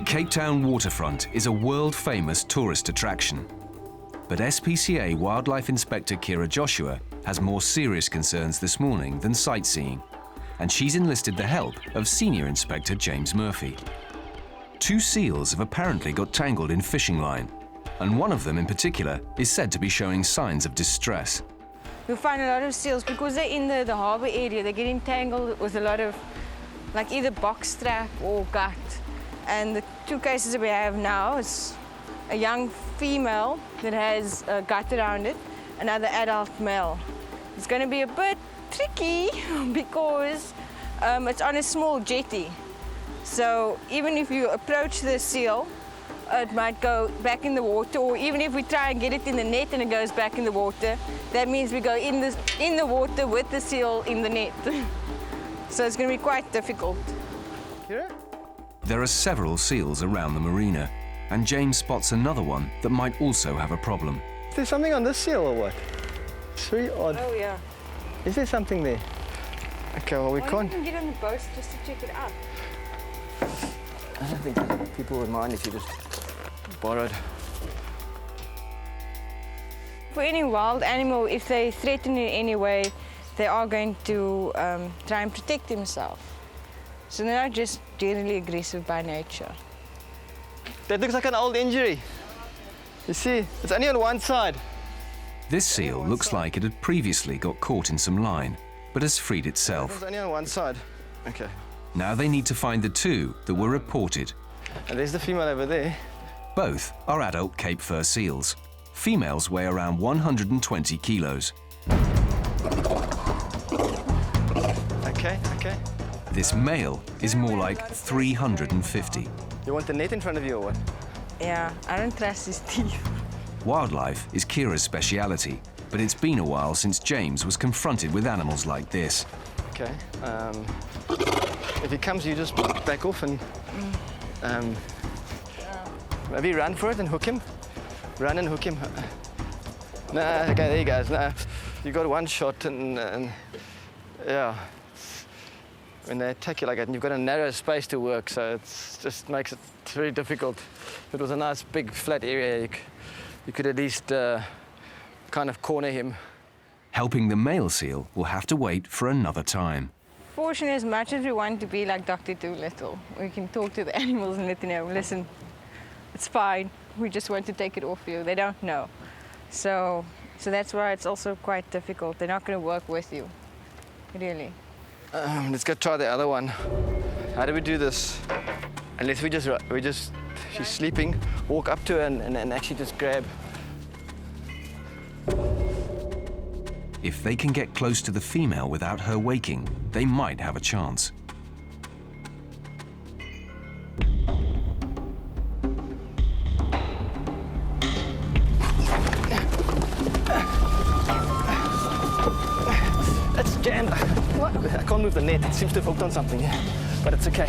Cape Town waterfront is a world-famous tourist attraction. But SPCA Wildlife Inspector Kira Joshua has more serious concerns this morning than sightseeing, and she's enlisted the help of Senior Inspector James Murphy. 2 seals have apparently got tangled in fishing line, and one of them in particular is said to be showing signs of distress. You'll find a lot of seals, because they're in the harbour area, they get entangled with a lot of like either box strap or gut. And the 2 cases that we have now is a young female that has a gut around it, another adult male. It's going to be a bit tricky because it's on a small jetty. So even if you approach the seal, it might go back in the water, or even if we try and get it in the net and it goes back in the water, that means we go in the water with the seal in the net. So it's going to be quite difficult. There are several seals around the marina, and James spots another one that might also have a problem. Is there something on this seal or what? It's very odd. Oh yeah. Is there something there? Okay, well we can't. You can get on the boat just to check it out. I don't think people would mind if you just borrowed. For any wild animal, if they threaten in any way, they are going to try and protect themselves. So they're not just generally aggressive by nature. That looks like an old injury. You see, it's only on one side. This seal looks like it had previously got caught in some line, but has freed itself. It's only on one side. Okay. Now they need to find the 2 that were reported. And there's the female over there. Both are adult Cape Fur seals. Females weigh around 120 kilos. Okay. This male is more like 350. You want the net in front of you or what? Yeah, I don't trust his teeth. Wildlife is Kira's speciality, but it's been a while since James was confronted with animals like this. Okay. If he comes, you just back off and maybe run for it and hook him. Run and hook him. Nah, okay, there he goes. Nah, you got one shot and yeah. When they attack you like that, and you've got a narrow space to work, so it just makes it very difficult. If it was a nice big flat area, you could at least kind of corner him. Helping the male seal will have to wait for another time. Fortunately, as much as we want to be like Dr. Dolittle, we can talk to the animals and let them know, listen, it's fine, we just want to take it off you. They don't know. So that's why it's also quite difficult. They're not going to work with you, really. Let's go try the other one. How do we do this? Unless she's sleeping, walk up to her and actually just grab. If they can get close to the female without her waking, they might have a chance. It's jammed. What? I can't move the net. It seems to have hooked on something, yeah. But it's okay.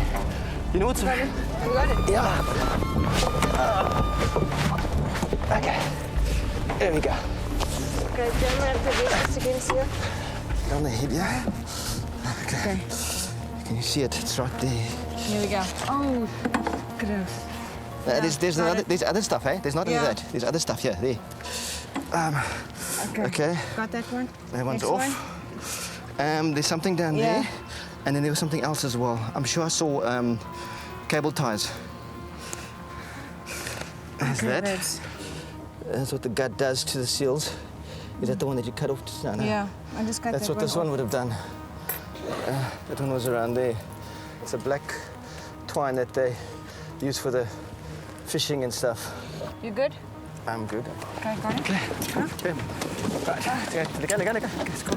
You know what's... You got it? Yeah. Okay. There we go. Okay, jam it up the base against here. On the head, yeah? Okay. Can you see it? It's right there. Here we go. Oh, gross. There's other stuff, eh? There's not only that. There's other stuff, yeah, there. Okay. Got that one? That one's Next off. There's something down there, and then there was something else as well. I'm sure I saw cable ties. Is that? That's what the gut does to the seals. Is that the one that you cut off just now? Yeah, I just got that. That's what this one would have done. That one was around there. It's a black twine that they use for the fishing and stuff. You good? I'm good. Okay, got it. Okay. Okay. Right. Go.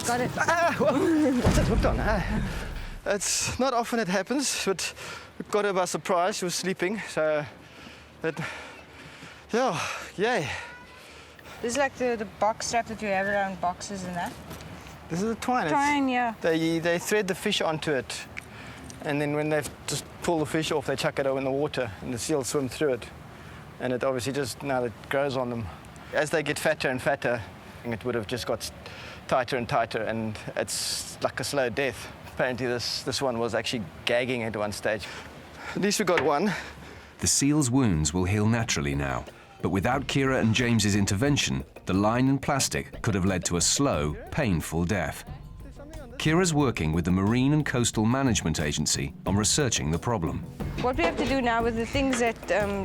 Got it. What's it hooked on? It's not often it happens, but we got her by surprise. She was sleeping, so that, yeah, yay. This is like the box strap that you have around boxes and that? This is a twine. Twine, yeah. They thread the fish onto it, and then when they just pull the fish off, they chuck it over in the water, and the seals swim through it. And it obviously just, now it grows on them. As they get fatter and fatter, it would have just got tighter and tighter, and it's like a slow death. Apparently this one was actually gagging at one stage. At least we got one. The seal's wounds will heal naturally now, but without Kira and James's intervention, the line and plastic could have led to a slow, painful death. Kira's working with the Marine and Coastal Management Agency on researching the problem. What we have to do now with the things that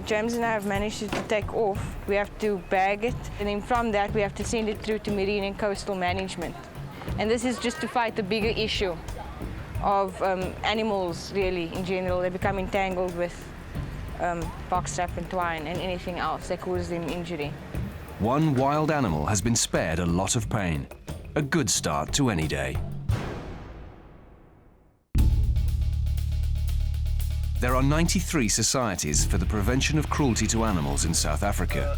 James and I have managed to take off, we have to bag it, and then from that we have to send it through to Marine and Coastal Management. And this is just to fight the bigger issue of animals, really, in general. They become entangled with box strap and twine and anything else that causes them injury. One wild animal has been spared a lot of pain. A good start to any day. There are 93 societies for the prevention of cruelty to animals in South Africa.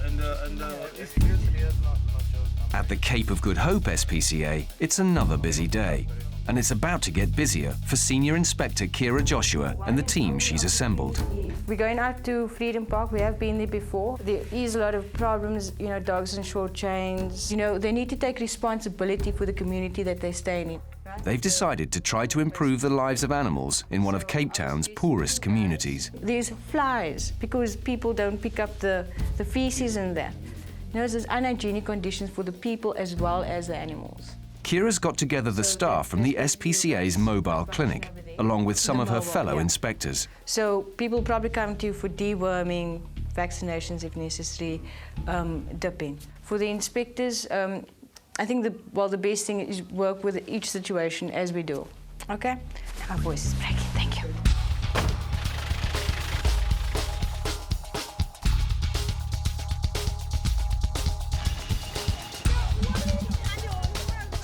At the Cape of Good Hope SPCA, it's another busy day. And it's about to get busier for Senior Inspector Kira Joshua and the team she's assembled. We're going out to Freedom Park. We have been there before. There is a lot of problems, dogs and short chains. They need to take responsibility for the community that they're staying in. They've decided to try to improve the lives of animals in one of Cape Town's poorest communities. There's flies because people don't pick up the feces and that. There's unhygienic conditions for the people as well as the animals. Kira's got together the staff from the SPCA's mobile clinic, along with some of her fellow inspectors. So people probably come to you for deworming, vaccinations if necessary, dipping. For the inspectors, I think the best thing is work with each situation as we do. Okay? My voice is breaking. Thank you.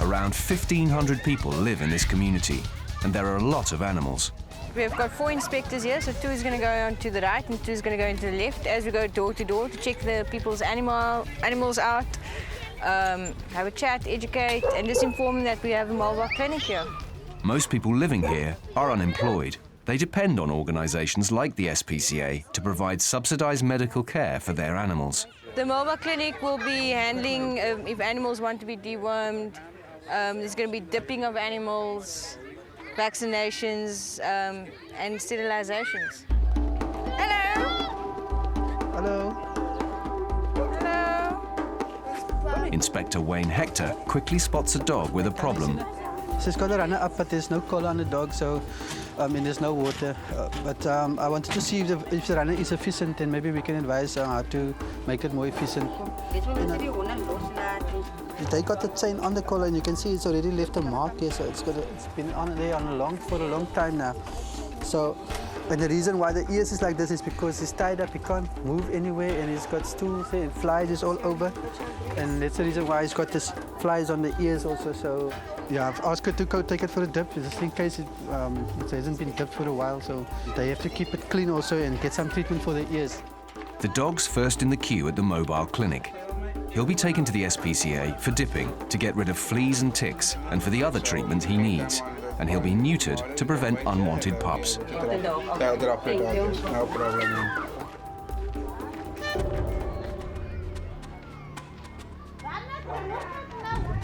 Around 1,500 people live in this community, and there are a lot of animals. We've got 4 inspectors here, so 2 is going to go on to the right and 2 is going to go into the left as we go door to door to check the people's animals out, have a chat, educate, and just inform them that we have a mobile clinic here. Most people living here are unemployed. They depend on organisations like the SPCA to provide subsidised medical care for their animals. The mobile clinic will be handling if animals want to be dewormed. There's going to be dipping of animals, vaccinations, and sterilizations. Hello. Hello. Hello. Inspector Wayne Hector quickly spots a dog with a problem. She's got a runner up, but there's no collar on the dog, so there's no water. But I wanted to see if the runner is efficient, and maybe we can advise how to make it more efficient. They got the chain on the collar, and you can see it's already left a mark here, so it's been on there for a long time now. So, and the reason why the ears is like this is because he's tied up, he can't move anywhere, and he's got stools and flies is all over, and that's the reason why he's got this flies on the ears also. So, yeah, I've asked her to go take it for a dip, just in case it hasn't been dipped for a while, so they have to keep it clean also and get some treatment for the ears. The dog's first in the queue at the mobile clinic. He'll be taken to the SPCA for dipping to get rid of fleas and ticks and for the other treatment he needs. And he'll be neutered to prevent unwanted pups. They'll drop it on, no problem.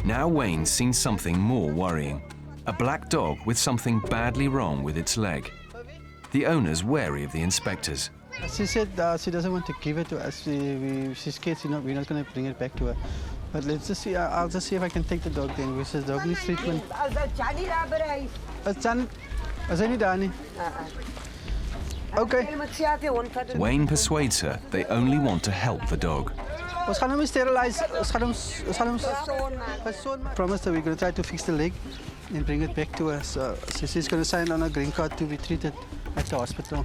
Now Wayne's seen something more worrying. A black dog with something badly wrong with its leg. The owner's wary of the inspectors. She said she doesn't want to give it to us. She's scared we're not going to bring it back to her. But let's just see. I'll just see if I can take the dog then. Because the dog needs treatment. Okay. Wayne persuades her they only want to help the dog. Ons gaan hom sterilize. Ons gaan hom promise that we're going to try to fix the leg and bring it back to her. So she's going to sign on a green card to be treated at the hospital.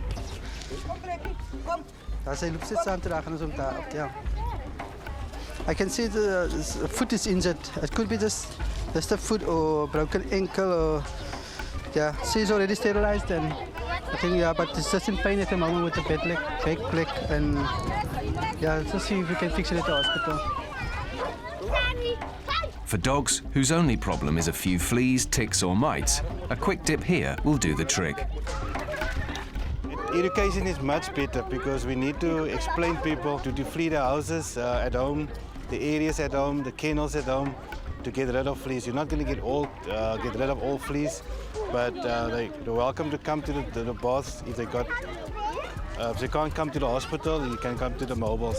I can see the foot is injured. It could be just a foot or broken ankle or yeah. She's already sterilized and I think but it's just in pain at the moment with the back leg and yeah. Let's see if we can fix it at the hospital. For dogs whose only problem is a few fleas, ticks or mites, a quick dip here will do the trick. Education is much better because we need to explain people to deflea the houses at home, the areas at home, the kennels at home, to get rid of fleas. You're not going to get rid of all fleas, but they're welcome to come to the baths if they got So you can't come to the hospital, you can come to the mobiles.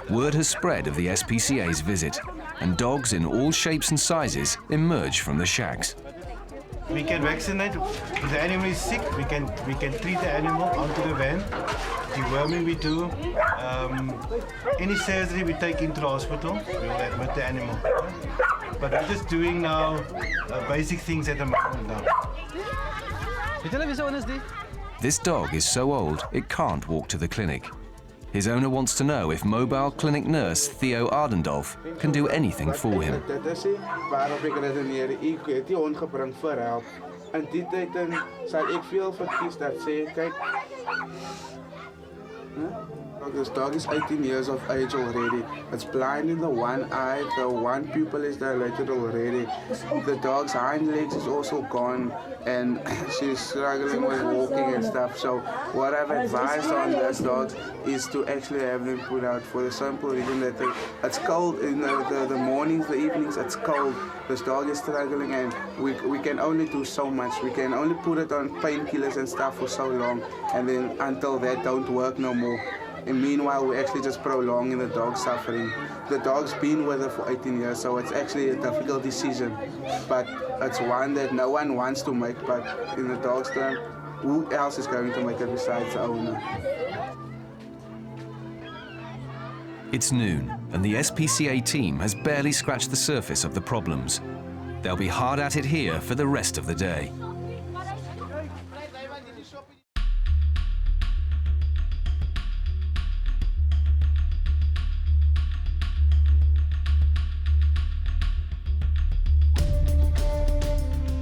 Word has spread of the SPCA's visit, and dogs in all shapes and sizes emerge from the shacks. We can vaccinate. If the animal is sick, we can treat the animal onto the van. Deworming we do. Any surgery we take into the hospital. We'll admit the animal. But we're just doing now basic things at the moment now. This dog is so old it can't walk to the clinic. His owner wants to know if mobile clinic nurse Theo Ardendolf can do anything for him. Dit is waarop ek redeneer. Ek het die hond gebring vir help. In die tyd sal ek veel verkies dat sê kyk. This dog is 18 years of age already. It's blind in the one eye, the one pupil is dilated already. The dog's hind legs is also gone and she's struggling with walking and stuff. So what I've advised on this dog is to actually have them put out for the simple reason that it's cold in the mornings, the evenings, it's cold. This dog is struggling and we can only do so much. We can only put it on painkillers and stuff for so long and then until that don't work no more. And meanwhile, we're actually just prolonging the dog's suffering. The dog's been with her for 18 years, so it's actually a difficult decision. But it's one that no one wants to make, but in the dog's term, who else is going to make it besides the owner? It's noon, and the SPCA team has barely scratched the surface of the problems. They'll be hard at it here for the rest of the day.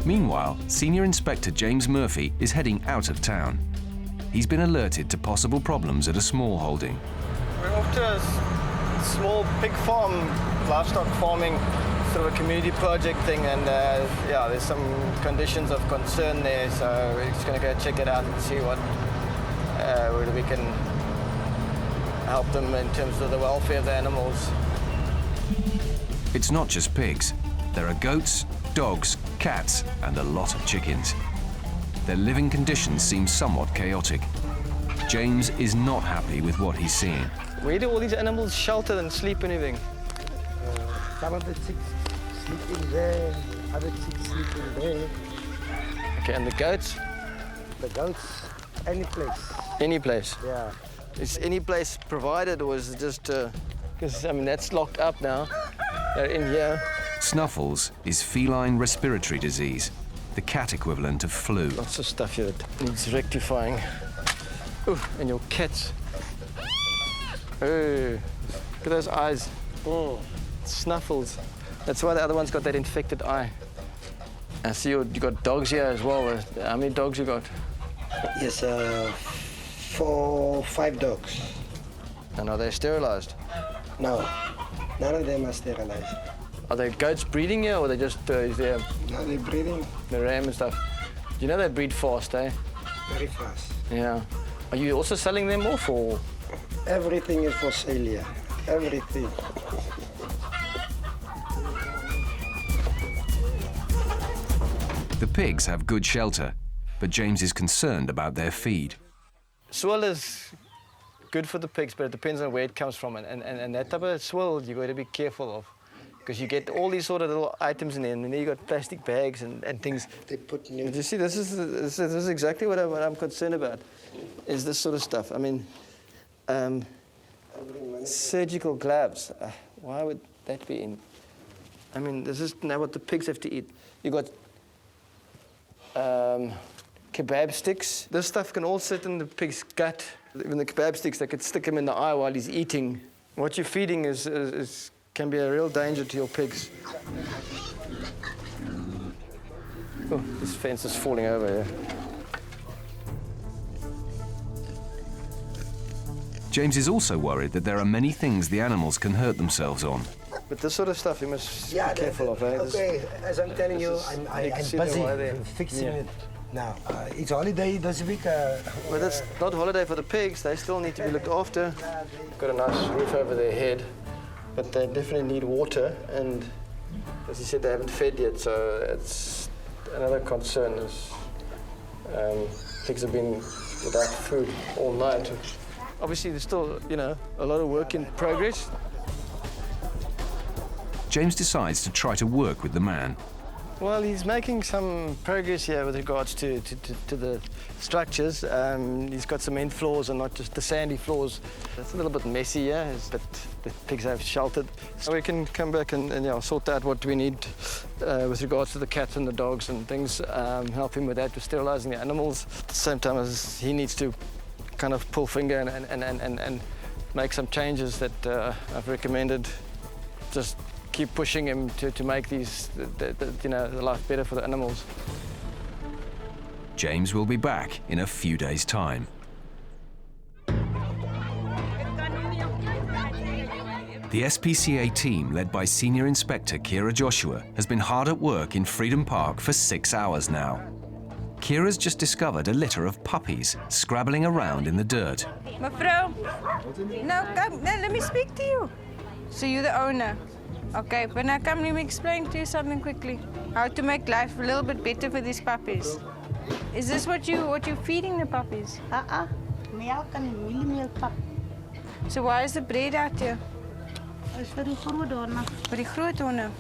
Meanwhile, Senior Inspector James Murphy is heading out of town. He's been alerted to possible problems at a small holding. We're off to a small pig farm, livestock farming, sort of a community project thing, and yeah, there's some conditions of concern there, so we're just going to go check it out and see what whether we can help them in terms of the welfare of the animals. It's not just pigs. There are goats, dogs, cats, and a lot of chickens. Their living conditions seem somewhat chaotic. James is not happy with what he's seeing. Where do all these animals shelter and sleep and everything? Some of the chicks sleep in there, other chicks sleep in there. Okay, and the goats? The goats, any place. Any place? Yeah. Is any place provided, or is it just, because I mean, that's locked up now. They're in here. Snuffles is feline respiratory disease, the cat equivalent of flu. Lots of stuff here that needs rectifying. Ooh, and your cats. Oh, look at those eyes. Oh, Snuffles. That's why the other one's got that infected eye. I see you got dogs here as well. How many dogs you got? Yes, 5 dogs. And are they sterilized? No, none of them are sterilized. Are they goats breeding here, or they just, is there No, they're breeding the ram and stuff? You know they breed fast, eh? very fast. Yeah. Are you also selling them off, or? Everything is for sale here. Everything. The pigs have good shelter, but James is concerned about their feed. Swill is good for the pigs, but it depends on where it comes from. And that type of swill you've got to be careful of, because you get all these sort of little items in there, and then you got plastic bags and things. They put new. You see, this is exactly what I'm concerned about, is this sort of stuff. I mean, surgical gloves. Why would that be in? I mean, this is now what the pigs have to eat. You got kebab sticks. This stuff can all sit in the pig's gut. Even the kebab sticks, they could stick him in the eye while he's eating. What you're feeding can be a real danger to your pigs. Oh, this fence is falling over here. James is also worried that there are many things the animals can hurt themselves on. But this sort of stuff you must be Yeah, careful of, eh? Okay, as I'm telling you, I'm see the busy wire there. fixing Yeah. it now. It's holiday this week. Well, that's not holiday for the pigs. They still need to be looked after. Got a nice roof over their head, but they definitely need water. And as you said, they haven't fed yet, so it's another concern is pigs have been without food all night. Obviously, there's still, a lot of work in progress. James decides to try to work with the man. Well, he's making some progress here with regards to the structures. He's got cement floors and not just the sandy floors. It's a little bit messy here, but the pigs have sheltered. So we can come back and sort out what we need with regards to the cats and the dogs and things, help him with that, with sterilising the animals. At the same time as he needs to kind of pull finger and make some changes that I've recommended. Just keep pushing him to make these, the life better for the animals. James will be back in a few days' time. The SPCA team, led by Senior Inspector Kira Joshua, has been hard at work in Freedom Park for 6 hours now. Kira's just discovered a litter of puppies scrabbling around in the dirt. Mevrouw, no, come, no, let me speak to you. So you're the owner. Okay, but now come, let me explain to you something quickly. How to make life a little bit better for these puppies. Is this what you're feeding the puppies? Milk and meal pap. So why is the bread out here? It's very groot honor. For the groot honor.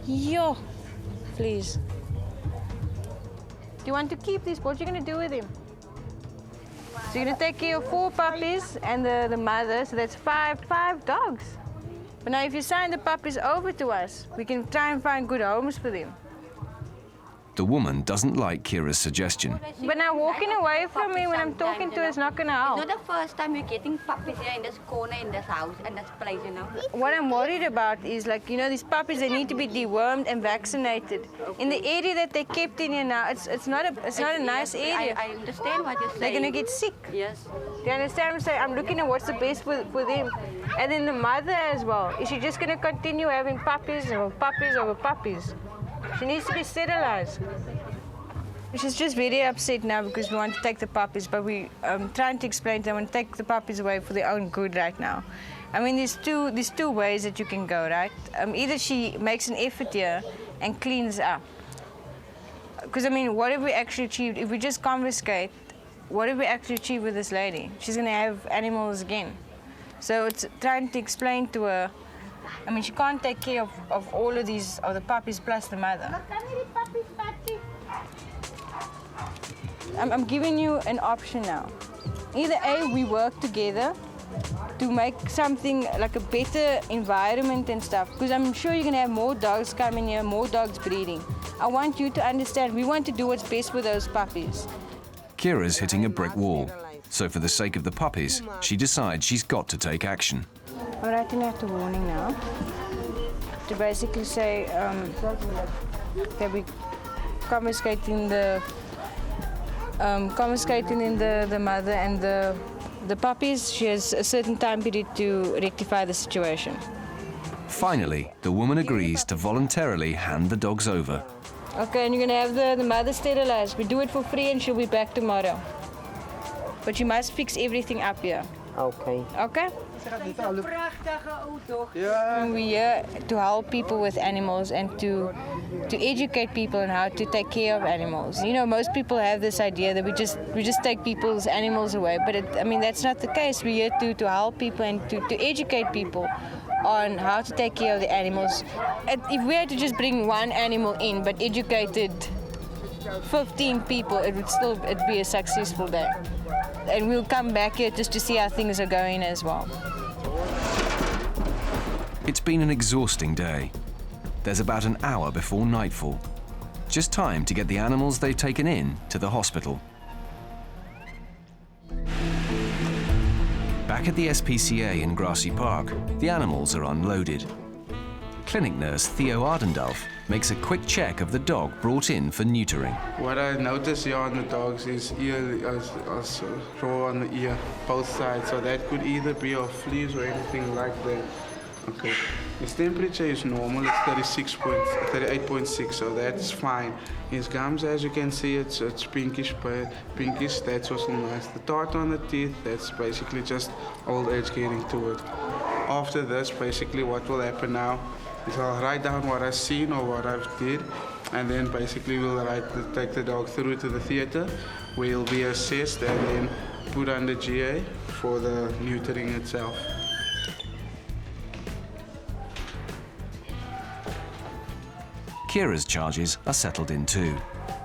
Yo, please. Do you want to keep these? What are you going to do with them? So you're going to take care of 4 puppies and the mother, so that's five dogs. But now if you sign the puppies over to us, we can try and find good homes for them. The woman doesn't like Kira's suggestion. But now walking away from me when I'm talking to her is not going to help. It's not the first time you're getting puppies here in this corner, in this house, and this place, What I'm worried about is, these puppies, they need to be dewormed and vaccinated. In the area that they kept in here now, it's not a nice area. I understand what you're saying. They're going to get sick. Yes. Do you understand what I'm saying? I'm looking at what's the best for them. And then the mother as well. Is she just going to continue having puppies over puppies over puppies? She needs to be sterilized. She's just very upset now because we want to take the puppies, but we're trying to explain to them and take the puppies away for their own good right now. I mean, there's two ways that you can go, right? Either she makes an effort here and cleans up. Because, what have we actually achieved? If we just confiscate, what have we actually achieved with this lady? She's going to have animals again. So it's trying to explain to her, she can't take care of all of the puppies plus the mother. I'm giving you an option now. Either A, we work together to make something like a better environment and stuff, because I'm sure you're going to have more dogs coming here, more dogs breeding. I want you to understand, we want to do what's best for those puppies. Kira's hitting a brick wall, so for the sake of the puppies, she decides she's got to take action. I'm writing out a warning now to basically say that we're confiscating the mother and the puppies. She has a certain time period to rectify the situation. Finally, the woman agrees to voluntarily hand the dogs over. Okay, and you're going to have the mother sterilized. We do it for free and she'll be back tomorrow. But you must fix everything up here. Okay. Okay? We're here to help people with animals and to educate people on how to take care of animals. Most people have this idea that we just take people's animals away, but that's not the case. We're here to help people and to educate people on how to take care of the animals. If we had to just bring one animal in but educated 15 people, it'd be a successful day. And we'll come back here just to see how things are going as well. It's been an exhausting day. There's about an hour before nightfall. Just time to get the animals they've taken in to the hospital. Back at the SPCA in Grassy Park, the animals are unloaded. Clinic nurse Theo Ardendalf makes a quick check of the dog brought in for neutering. What I notice here on the dogs is ear is raw on the ear, both sides. So that could either be of fleas or anything like that. Okay. His temperature is normal, it's 38.6, so that's fine. His gums, as you can see, it's pinkish, that's also nice. The tart on the teeth, that's basically just old age getting to it. After this, basically what will happen now is I'll write down what I've seen or what I've did, and then basically we'll take the dog through to the theatre where he'll be assessed and then put under GA for the neutering itself. Kira's charges are settled in too.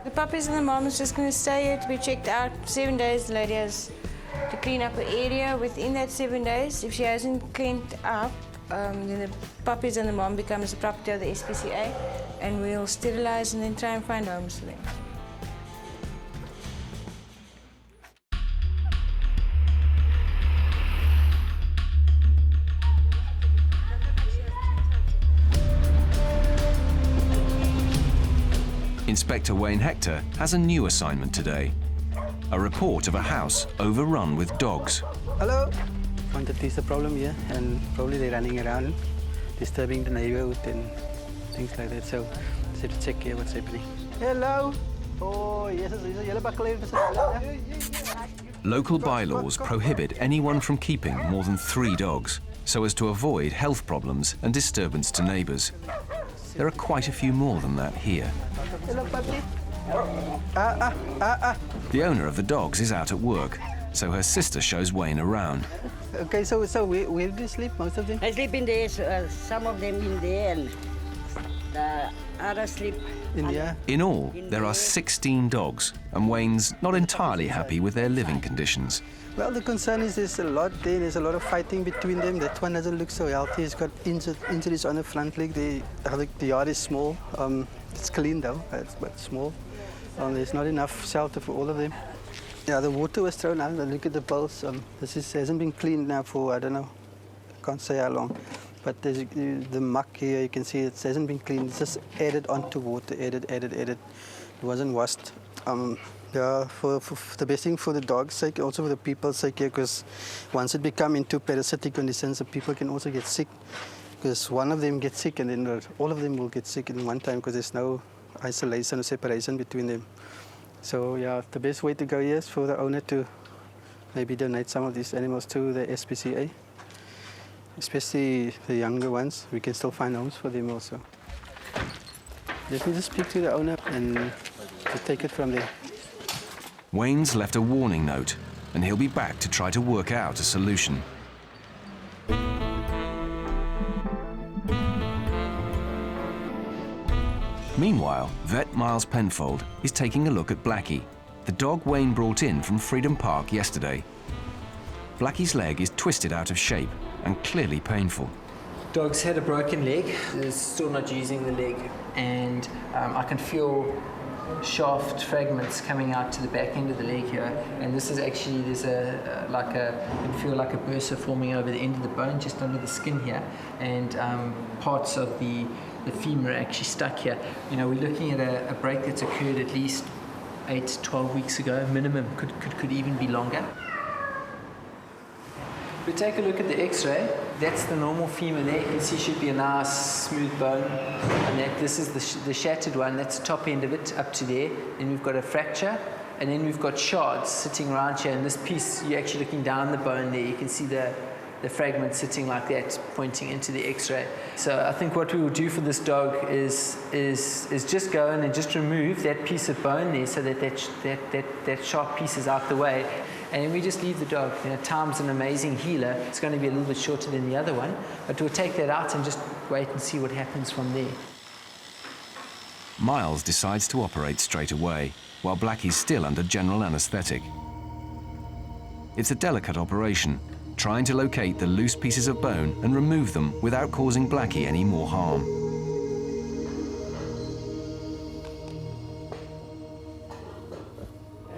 The puppies and the mom is just going to stay here to be checked out. 7 days, the lady has to clean up the area. Within that 7 days, if she hasn't cleaned up, then the puppies and the mom becomes the property of the SPCA, and we'll sterilize and then try and find homes for them. Inspector Wayne Hector has a new assignment today. A report of a house overrun with dogs. Hello. Want to tease the problem here, and probably they're running around, disturbing the neighborhood and things like that. So, I said to check here what's happening. Hello. Oh, yes, there's a yellow buckle here. Local bylaws prohibit anyone from keeping more than 3 dogs, so as to avoid health problems and disturbance to neighbours. There are quite a few more than that here. Hello, puppy. The owner of the dogs is out at work, so her sister shows Wayne around. Okay, so where do you sleep, most of them? I sleep in there, some of them in there, and the others sleep in there. In all, there are 16 dogs, and Wayne's not entirely happy with their living conditions. Well, the concern is there's a lot there. There's a lot of fighting between them. That one doesn't look so healthy. He's got injuries on the front leg. The yard is small. It's clean though, but small. There's not enough shelter for all of them. Yeah, the water was thrown out. Look at the bowls. Hasn't been cleaned now for, I don't know, I can't say how long. But there's the muck here, you can see it hasn't been cleaned. It's just added onto water, added. It wasn't washed. Yeah, for the best thing for the dog's sake, also for the people's sake here, because once it becomes into parasitic conditions, the people can also get sick. Because one of them gets sick and then all of them will get sick in one time because there's no isolation or separation between them. So yeah, the best way to go here is for the owner to maybe donate some of these animals to the SPCA, especially the younger ones. We can still find homes for them also. Let me just speak to the owner and to take it from there. Wayne's left a warning note, and he'll be back to try to work out a solution. Meanwhile, vet Miles Penfold is taking a look at Blackie, the dog Wayne brought in from Freedom Park yesterday. Blackie's leg is twisted out of shape and clearly painful. Dog's had a broken leg, is still not using the leg, and I can feel shaft fragments coming out to the back end of the leg here, and this is actually, there's you can feel like a bursa forming over the end of the bone just under the skin here, and parts of the femur are actually stuck here. You know, we're looking at a break that's occurred at least 8 to 12 weeks ago, minimum, could even be longer. We take a look at the x-ray. That's the normal femur there. You can see should be a nice smooth bone, and this is the shattered one. That's the top end of it up to there. Then we've got a fracture, and then we've got shards sitting around here, and this piece, you're actually looking down the bone there. You can see the fragment sitting like that, pointing into the x-ray. So I think what we will do for this dog is just go in and just remove that piece of bone there so that sharp piece is out the way. And then we just leave the dog. You know, time's an amazing healer. It's going to be a little bit shorter than the other one, but we'll take that out and just wait and see what happens from there. Miles decides to operate straight away, while Blackie's still under general anaesthetic. It's a delicate operation, trying to locate the loose pieces of bone and remove them without causing Blackie any more harm.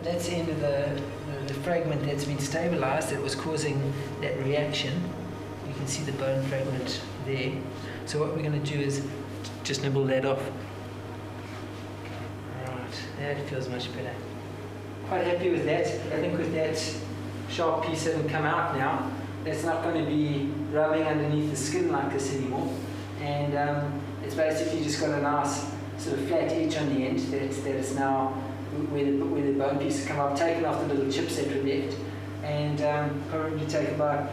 That's the end of the fragment that's been stabilized that was causing that reaction. You can see the bone fragment there. So what we're going to do is just nibble that off. Right, that feels much better. Quite happy with that. I think with that sharp piece hasn't come out now, that's not going to be rubbing underneath the skin like this anymore. And it's basically just got a nice sort of flat edge on the end that is now where the bone pieces come up, taken off the little chips that were left, and probably take about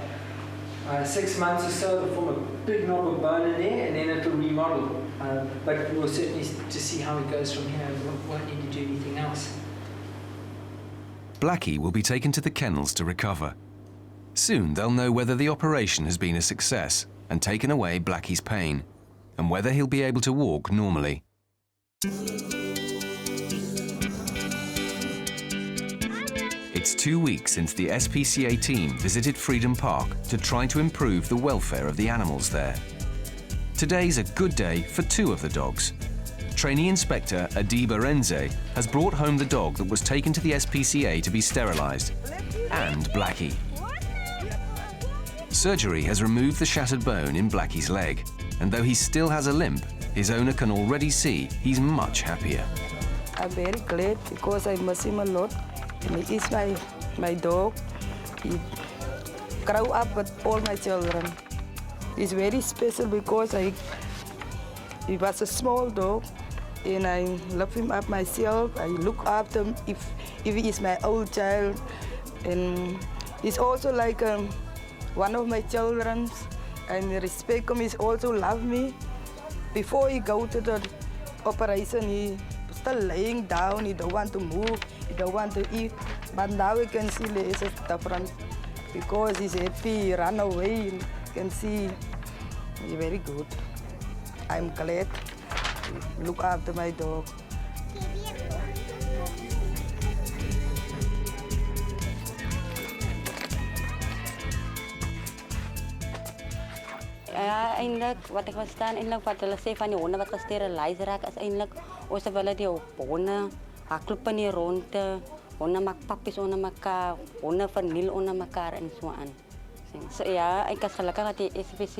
6 months or so to form a big knob of bone in there, and then it'll remodel. But we'll certainly just see how it goes from here. We won't need to do anything else. Blackie will be taken to the kennels to recover. Soon they'll know whether the operation has been a success and taken away Blackie's pain, and whether he'll be able to walk normally. It's 2 weeks since the SPCA team visited Freedom Park to try to improve the welfare of the animals there. Today's a good day for 2 of the dogs. Trainee Inspector Adiba Renze has brought home the dog that was taken to the SPCA to be sterilised, and Blackie. Surgery has removed the shattered bone in Blackie's leg, and though he still has a limp, his owner can already see he's much happier. I'm very glad because I miss him a lot. And he is my dog. He grew up with all my children. He's very special because he was a small dog and I love him up myself. I look after him if he is my old child. And he's also like one of my children. And respect him, he also love me. Before he go to the operation, he still laying down, he don't want to move, he don't want to eat. But now we can see there is a difference because he's happy, he run away, you can see he's very good. I'm glad to look after my dog. Ja, eintlik wat ek verstaan, eintlik wat hulle sê van die honde wat gesteriliseer raak, is eintlik ons wil die honde hardloop in die ronde, honde maak pappies onder mekaar, honde verniel onder mekaar en so aan. So ja, ek is gelukkig dat die SPC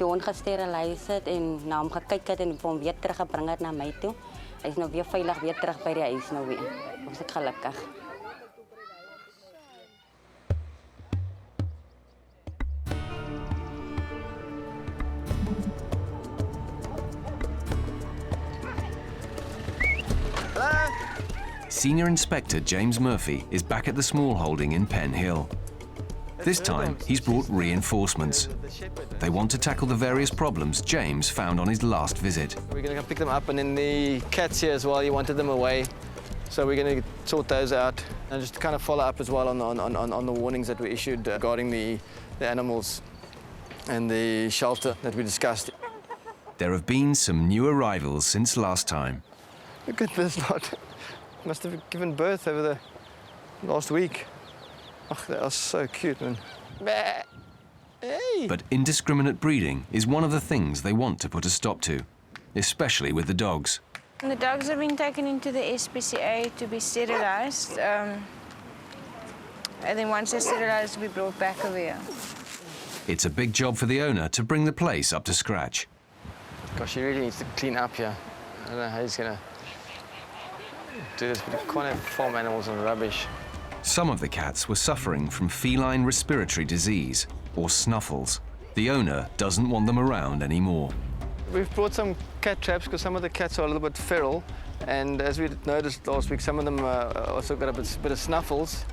die hond gesteriliseer het en na hom gekyk het en hom weer teruggebring het na my toe. Hy is nou weer veilig weer terug by die huis nou weer. Ons is gelukkig. Senior Inspector James Murphy is back at the small holding in Penn Hill. This time, he's brought reinforcements. They want to tackle the various problems James found on his last visit. We're going to pick them up, and then the cats here as well, you wanted them away. So we're going to sort those out and just kind of follow up as well on the warnings that we issued regarding the animals and the shelter that we discussed. There have been some new arrivals since last time. Look at this lot. Must have given birth over the last week. Oh, they are so cute, man. Hey. But indiscriminate breeding is one of the things they want to put a stop to, especially with the dogs. And the dogs have been taken into the SPCA to be sterilised. And then once they're sterilised, they'll be brought back over here. It's a big job for the owner to bring the place up to scratch. Gosh, he really needs to clean up here. I don't know how he's going to do this, but you can't have farm animals and rubbish. Some of the cats were suffering from feline respiratory disease, or snuffles. The owner doesn't want them around anymore. We've brought some cat traps because some of the cats are a little bit feral, and as we noticed last week, some of them also got a bit of snuffles.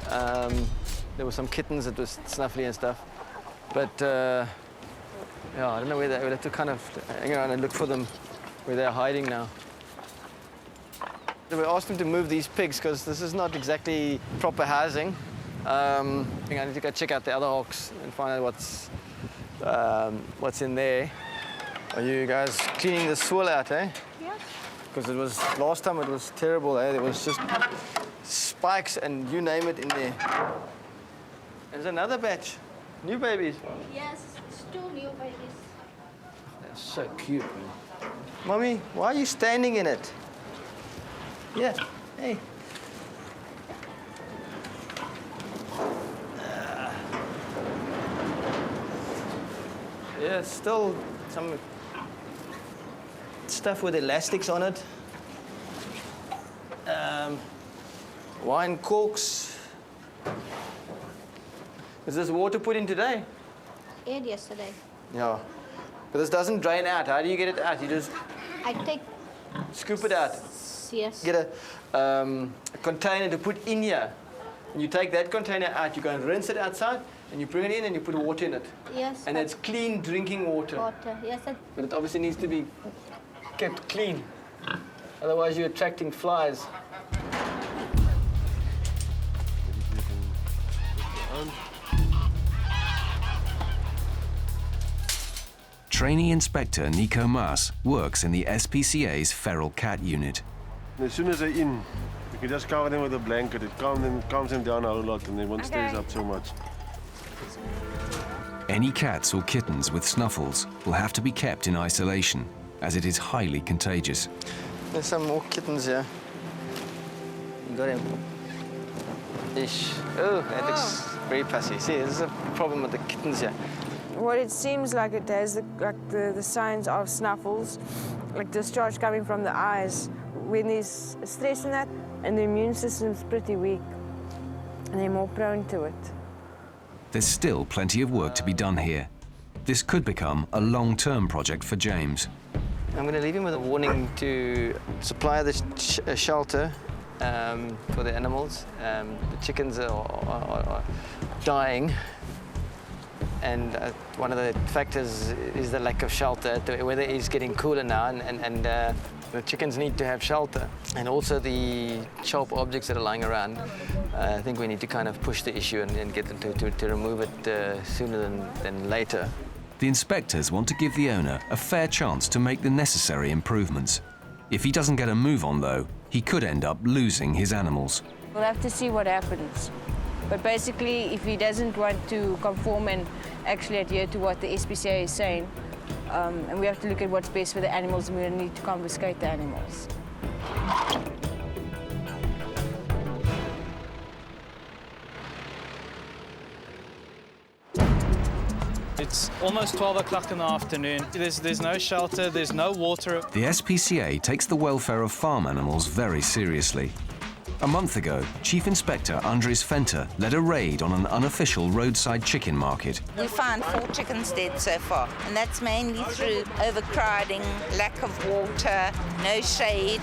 There were some kittens that was snuffly and stuff, but yeah, I don't know where we'll have to kind of hang around and look for them where they're hiding now. We asked them to move these pigs because this is not exactly proper housing. I need to go check out the other hawks and find out what's in there. Are you guys cleaning the swill out, eh? Yeah. Because it was last time it was terrible, eh? There was just spikes and you name it in there. There's another batch, new babies. Yes, it's 2 new babies. They're so cute, man. Mommy, why are you standing in it? Yeah, hey. Yeah, it's still some stuff with elastics on it. Wine corks. Is this water put in today? And yesterday. Yeah. But this doesn't drain out. How do you get it out? You just I take. Scoop it out. Yes. Get a container to put in here. You take that container out, you go and rinse it outside, and you bring it in and you put water in it. Yes. And it's clean drinking water. Water, yes. But it obviously needs to be kept clean. Otherwise you're attracting flies. Trainee Inspector Nico Maas works in the SPCA's feral cat unit. As soon as they're in, you can just cover them with a blanket. It calms them down a whole lot and they won't stays up so much. Any cats or kittens with snuffles will have to be kept in isolation, as it is highly contagious. There's some more kittens here. You got him. Ish. Oh, that looks very pussy. See, this is a problem with the kittens here. What it seems like it has, the signs of snuffles, like discharge coming from the eyes. When there's stress in that, and the immune system's pretty weak, and they're more prone to it. There's still plenty of work to be done here. This could become a long-term project for James. I'm going to leave him with a warning to supply the shelter for the animals. The chickens are dying. And one of the factors is the lack of shelter. The weather is getting cooler now, and the chickens need to have shelter. And also the sharp objects that are lying around. I think we need to kind of push the issue and get them to remove it sooner than later. The inspectors want to give the owner a fair chance to make the necessary improvements. If he doesn't get a move on, though, he could end up losing his animals. We'll have to see what happens. But basically, if he doesn't want to conform and actually adhere to what the SPCA is saying, and we have to look at what's best for the animals, and we need to confiscate the animals. It's almost 12 o'clock in the afternoon. There's no shelter, there's no water. The SPCA takes the welfare of farm animals very seriously. A month ago, Chief Inspector Andries Venter led a raid on an unofficial roadside chicken market. We found 4 chickens dead so far, and that's mainly through overcrowding, lack of water, no shade.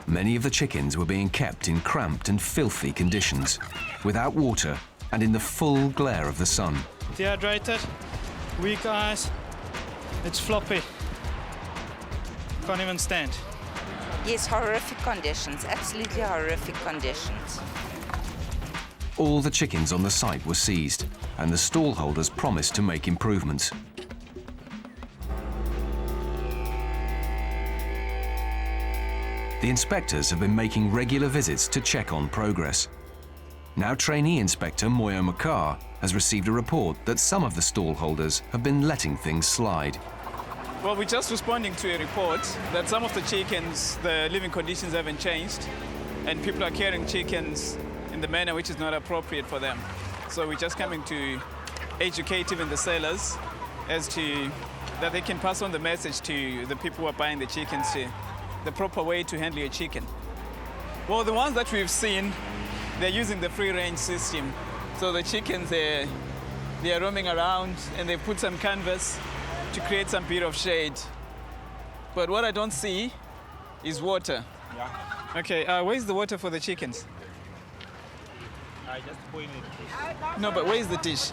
Many of the chickens were being kept in cramped and filthy conditions, without water and in the full glare of the sun. Dehydrated, weak eyes, it's floppy. Can't even stand. Yes, horrific conditions, absolutely horrific conditions. All the chickens on the site were seized, and the stallholders promised to make improvements. The inspectors have been making regular visits to check on progress. Now Trainee Inspector Moyo Makar has received a report that some of the stallholders have been letting things slide. Well, we're just responding to a report that some of the chickens, the living conditions haven't changed, and people are carrying chickens in the manner which is not appropriate for them. So we're just coming to educate even the sellers as to that they can pass on the message to the people who are buying the chickens to the proper way to handle your chicken. Well, the ones that we've seen, they're using the free-range system. So the chickens, they are roaming around, and they put some canvas to create some bit of shade. But what I don't see is water. Yeah. Okay, where's the water for the chickens? I just put in it. No, but where's the dish?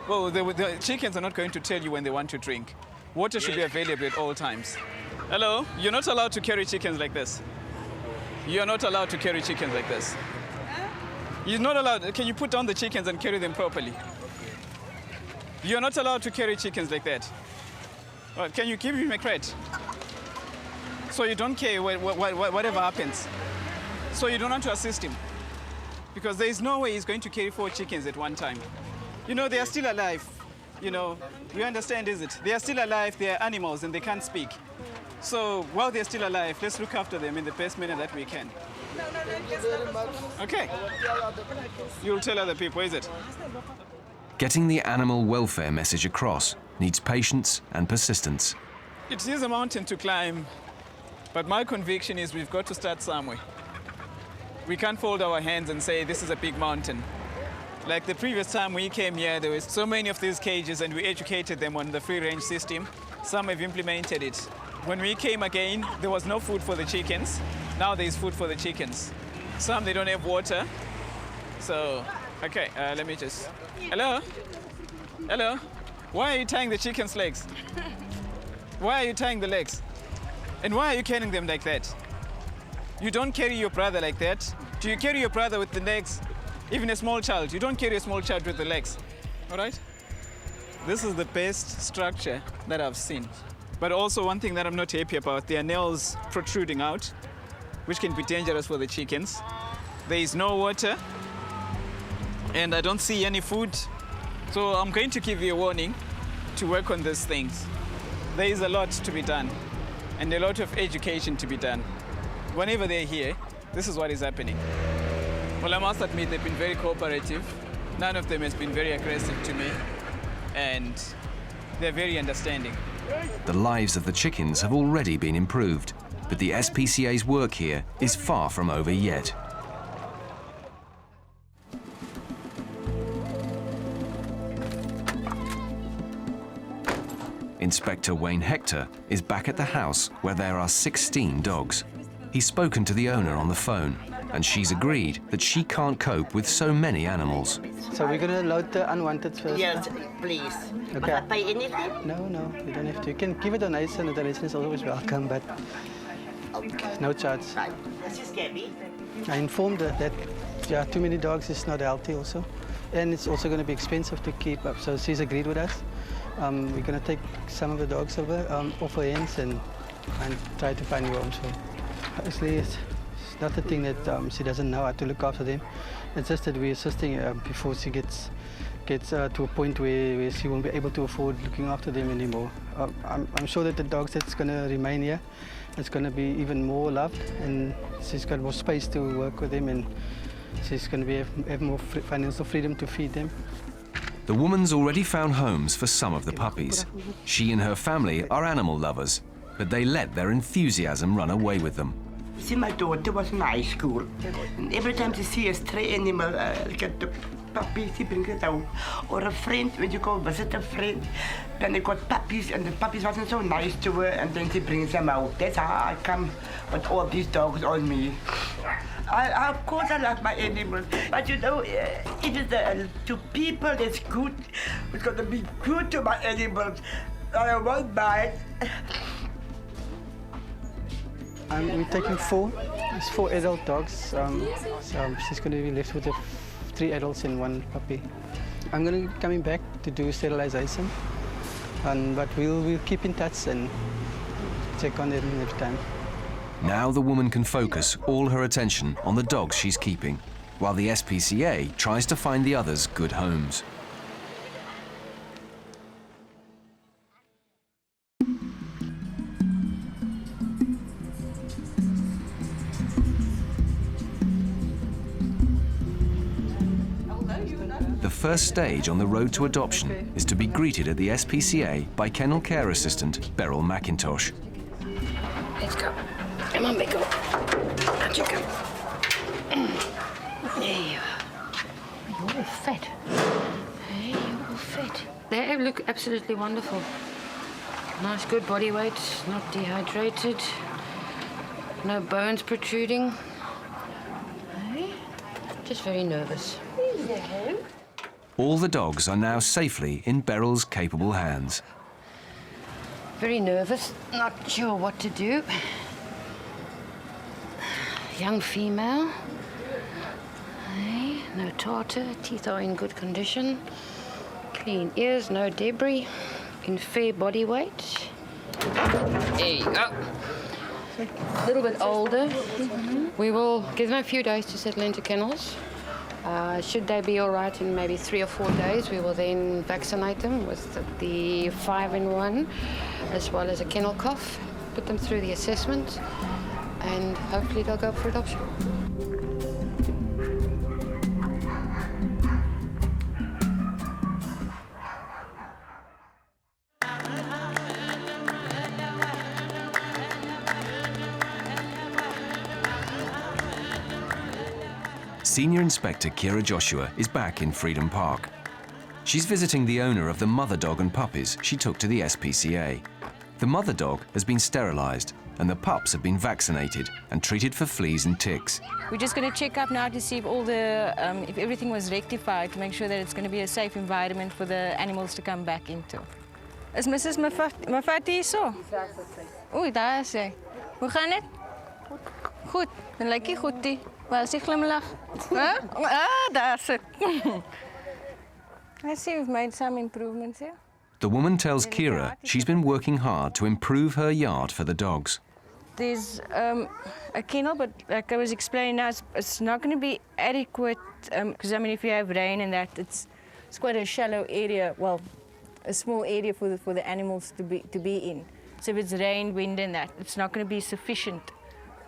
Well, the chickens are not going to tell you when they want to drink. Water should be available at all times. Hello, you're not allowed to carry chickens like this. You're not allowed to carry chickens like this. You're not allowed. Can you put down the chickens and carry them properly? You're not allowed to carry chickens like that. Well, can you give him a crate? So you don't care whatever happens. So you don't want to assist him. Because there is no way he's going to carry 4 chickens at one time. You know, they are still alive. You know, we understand, is it? They are still alive, they are animals and they can't speak. So while they're still alive, let's look after them in the best manner that we can. Okay. You'll tell other people, is it? Getting the animal welfare message across needs patience and persistence. It is a mountain to climb, but my conviction is we've got to start somewhere. We can't fold our hands and say this is a big mountain. Like the previous time we came here, there were so many of these cages and we educated them on the free-range system. Some have implemented it. When we came again, there was no food for the chickens. Now there's food for the chickens. Some, they don't have water. So, okay, let me just... Hello? Hello? Why are you tying the chicken's legs? Why are you tying the legs? And why are you carrying them like that? You don't carry your brother like that. Do you carry your brother with the legs? Even a small child, you don't carry a small child with the legs. All right? This is the best structure that I've seen. But also one thing that I'm not happy about, there are nails protruding out, which can be dangerous for the chickens. There is no water, and I don't see any food. So I'm going to give you a warning to work on these things. There is a lot to be done, and a lot of education to be done. Whenever they're here, this is what is happening. Well, I must admit they've been very cooperative. None of them has been very aggressive to me, and they're very understanding. The lives of the chickens have already been improved, but the SPCA's work here is far from over yet. Inspector Wayne Hector is back at the house where there are 16 dogs. He's spoken to the owner on the phone, and she's agreed that she can't cope with so many animals. So we're going to load the unwanted first? Yes, please. Okay. Must I pay anything? No, you don't have to. You can give a donation. The donation is always welcome, but no charge. Right. This is Gabby. I informed her that too many dogs is not healthy also, and it's also going to be expensive to keep up. So she's agreed with us. We're going to take some of the dogs over off her hands and try to find new homes for them. Obviously, it's not the thing that she doesn't know how to look after them. It's just that we're assisting her before she gets to a point where she won't be able to afford looking after them anymore. I'm sure that the dogs that's going to remain here, it's going to be even more loved, and she's got more space to work with them, and she's going to have more financial freedom to feed them. The woman's already found homes for some of the puppies. She and her family are animal lovers, but they let their enthusiasm run away with them. You see, my daughter was in high school, and every time she sees a stray animal, like a puppy, she brings it out. Or a friend, when you go visit a friend, then they got puppies, and the puppies wasn't so nice to her, and then she brings them out. That's how I come with all these dogs on me. Of course, I love my animals, but you know, it is to people that's good. It's got to be good to my animals. I won't buy it. We're taking 4. It's 4 adult dogs. So she's going to be left with 3 adults and 1 puppy. I'm going to be coming back to do sterilization, but we'll keep in touch and check on them next time. Now the woman can focus all her attention on the dogs she's keeping, while the SPCA tries to find the others good homes. The first stage on the road to adoption is to be greeted at the SPCA by Kennel Care Assistant Beryl McIntosh. Let's go. Come on, big girl. Out you go. There you are. You're all fed. Hey, you're all fed. They look absolutely wonderful. Nice, good body weight, not dehydrated. No bones protruding. Hey, just very nervous. All the dogs are now safely in Beryl's capable hands. Very nervous, not sure what to do. Young female. Hey, no tartar, teeth are in good condition. Clean ears, no debris. In fair body weight. There you go. A little bit older. We will give them a few days to settle into kennels. Should they be all right in maybe 3 or 4 days, we will then vaccinate them with the 5-in-1, as well as a kennel cough, put them through the assessment, and hopefully they'll go for adoption. Senior Inspector Kira Joshua is back in Freedom Park. She's visiting the owner of the mother dog and puppies she took to the SPCA. The mother dog has been sterilised, and the pups have been vaccinated and treated for fleas and ticks. We're just going to check up now to see if if everything was rectified, to make sure that it's going to be a safe environment for the animals to come back into. Is Mrs. Mafati hier so? Oei, daar is sy. Hoe gaan dit? Goed. Dan lyk jy goed, die. Waar is die glimlach? Huh? Ah, daar is sy. I see we've made some improvements here. The woman tells Kira she's been working hard to improve her yard for the dogs. There's a kennel, but like I was explaining now, it's not going to be adequate because I mean, if you have rain and that, it's quite a shallow area. Well, a small area for the animals to be in. So if it's rain, wind, and that, it's not going to be sufficient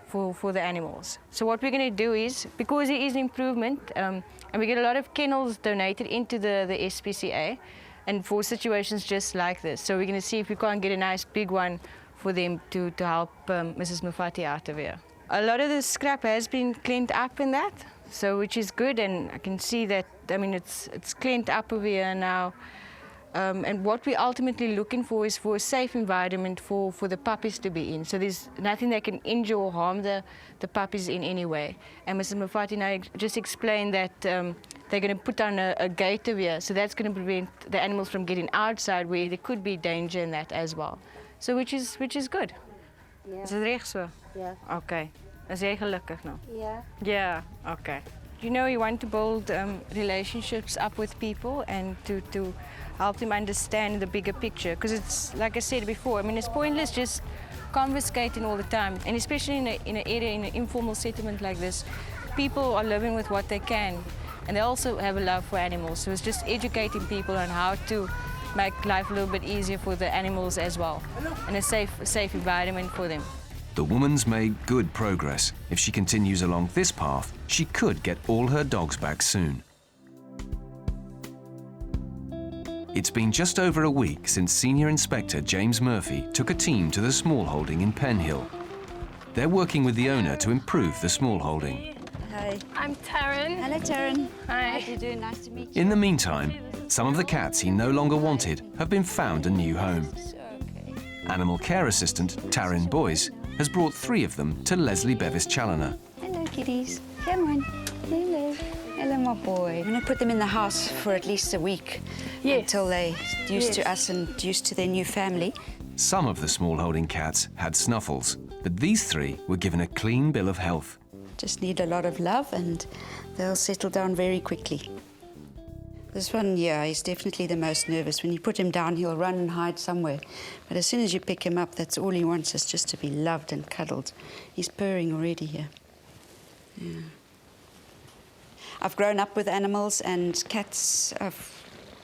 for the animals. So what we're going to do is, because there is improvement, and we get a lot of kennels donated into the SPCA, and for situations just like this. So we're going to see if we can't get a nice big one for them to help Mrs. Mufati out of here. A lot of the scrap has been cleaned up in that, so which is good, and I can see that, I mean, it's cleaned up over here now. And what we're ultimately looking for is for a safe environment for the puppies to be in. So there's nothing that can injure or harm the puppies in any way. And Mrs. Mufati now just explained that they're going to put on a gate over here, so that's going to prevent the animals from getting outside where there could be danger in that as well. So which is good. Yeah. Is het reg so? Yeah. Okay. Is jy gelukkig nou? Yeah. Yeah, okay. You know, you want to build relationships up with people and to help them understand the bigger picture. Because it's, like I said before, I mean, it's pointless just confiscating all the time. And especially in an area, in an informal settlement like this, people are living with what they can. And they also have a love for animals. So it's just educating people on how to make life a little bit easier for the animals as well. And a safe environment for them. The woman's made good progress. If she continues along this path, she could get all her dogs back soon. It's been just over a week since Senior Inspector James Murphy took a team to the small holding in Penhill. They're working with the owner to improve the small holding. Hi. I'm Taryn. Hello, Taryn. Hi. How do you do? Nice to meet you. In the meantime, some of the cats he no longer wanted have been found a new home. Animal care assistant Taryn Boyce has brought 3 of them to Leslie Bevis Challoner. Hello, kitties. Come on. Hello. Hello, my boy. I'm going to put them in the house for at least a week until they're used to us and used to their new family. Some of the small holding cats had snuffles, but these 3 were given a clean bill of health. Just need a lot of love and they'll settle down very quickly. This one, yeah, is definitely the most nervous. When you put him down, he'll run and hide somewhere. But as soon as you pick him up, that's all he wants, is just to be loved and cuddled. He's purring already here. Yeah. I've grown up with animals, and cats I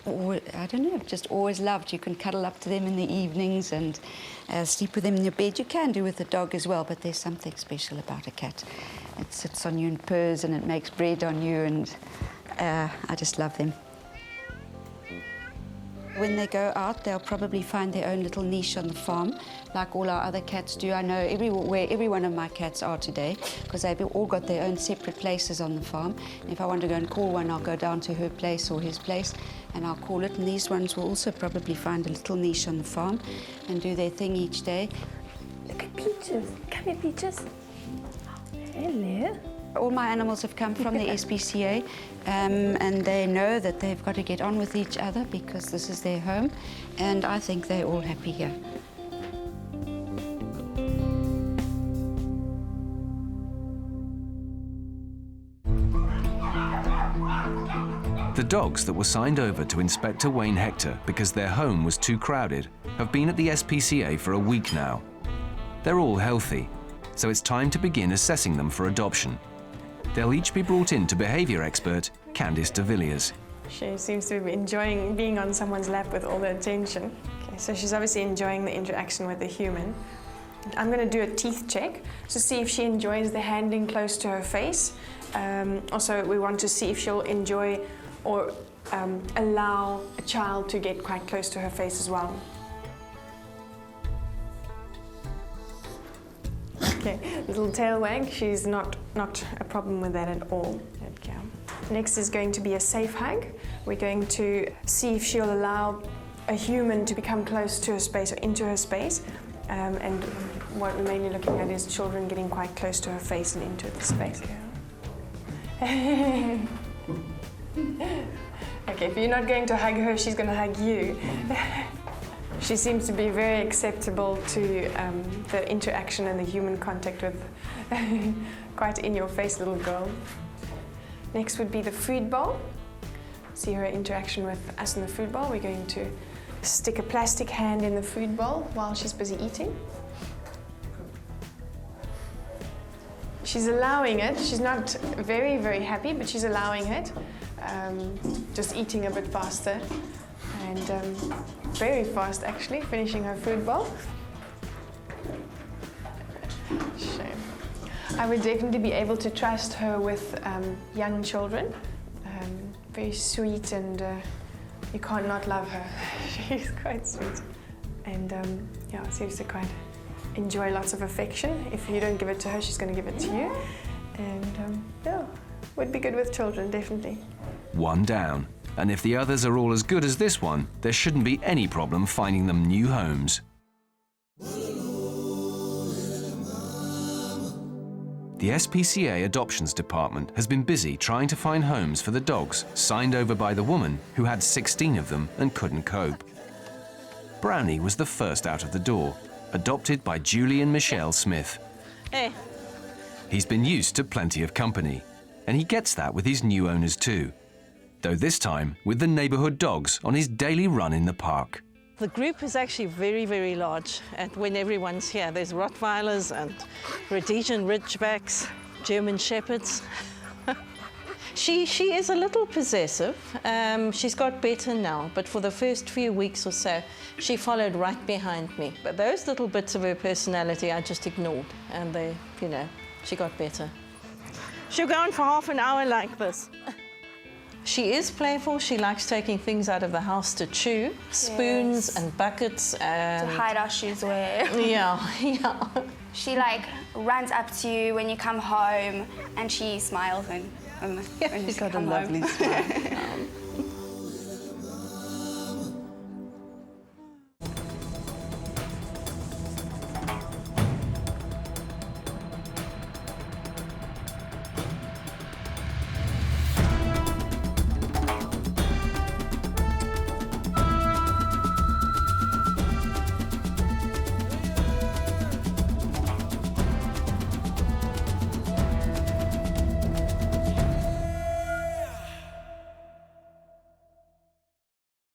don't know, just always loved. You can cuddle up to them in the evenings and sleep with them in your bed. You can do with a dog as well, but there's something special about a cat. It sits on you and purrs, and it makes bread on you, and I just love them. When they go out, they'll probably find their own little niche on the farm, like all our other cats do. I know where every one of my cats are today, because they've all got their own separate places on the farm. And if I want to go and call one, I'll go down to her place or his place, and I'll call it. And these ones will also probably find a little niche on the farm and do their thing each day. Look at Peaches. Come here, Peaches. Hello. All my animals have come from the SPCA, and they know that they've got to get on with each other because this is their home, and I think they're all happy here. The dogs that were signed over to Inspector Wayne Hector because their home was too crowded have been at the SPCA for a week now. They're all healthy, so it's time to begin assessing them for adoption. They'll each be brought in to behaviour expert Candice de Villiers. She seems to be enjoying being on someone's lap with all the attention. Okay, so she's obviously enjoying the interaction with the human. I'm going to do a teeth check to see if she enjoys the handling close to her face. Also, we want to see if she'll enjoy or allow a child to get quite close to her face as well. Okay, little tail wag, she's not a problem with that at all. Okay. Next is going to be a safe hug. We're going to see if she'll allow a human to become close to her space or into her space, and what we're mainly looking at is children getting quite close to her face and into the space. Okay, if you're not going to hug her, she's going to hug you. She seems to be very acceptable to the interaction and the human contact with quite in-your-face little girl. Next would be the food bowl. See her interaction with us in the food bowl. We're going to stick a plastic hand in the food bowl while she's busy eating. She's allowing it. She's not very, very happy, but she's allowing it. Just eating a bit faster and very fast actually, finishing her food bowl. Shame. I would definitely be able to trust her with young children. Very sweet and you can't not love her. She's quite sweet. And yeah, seems to quite enjoy lots of affection. If you don't give it to her, she's going to give it to you. And yeah, would be good with children, definitely. One down. And if the others are all as good as this one, there shouldn't be any problem finding them new homes. The SPCA Adoptions Department has been busy trying to find homes for the dogs signed over by the woman who had 16 of them and couldn't cope. Brownie was the first out of the door, adopted by Julie and Michelle Smith. Hey. He's been used to plenty of company, and he gets that with his new owners too, though this time with the neighbourhood dogs on his daily run in the park. The group is actually very, very large, and when everyone's here, there's Rottweilers and Rhodesian Ridgebacks, German Shepherds. She is a little possessive. She's got better now, but for the first few weeks or so, she followed right behind me. But those little bits of her personality I just ignored, and they, you know, she got better. She'll go on for half an hour like this. She is playful. She likes taking things out of the house to chew, spoons and buckets and... To hide our shoes away. Yeah, yeah. She like runs up to you when you come home and she smiles when you She's got a come lovely home. smile.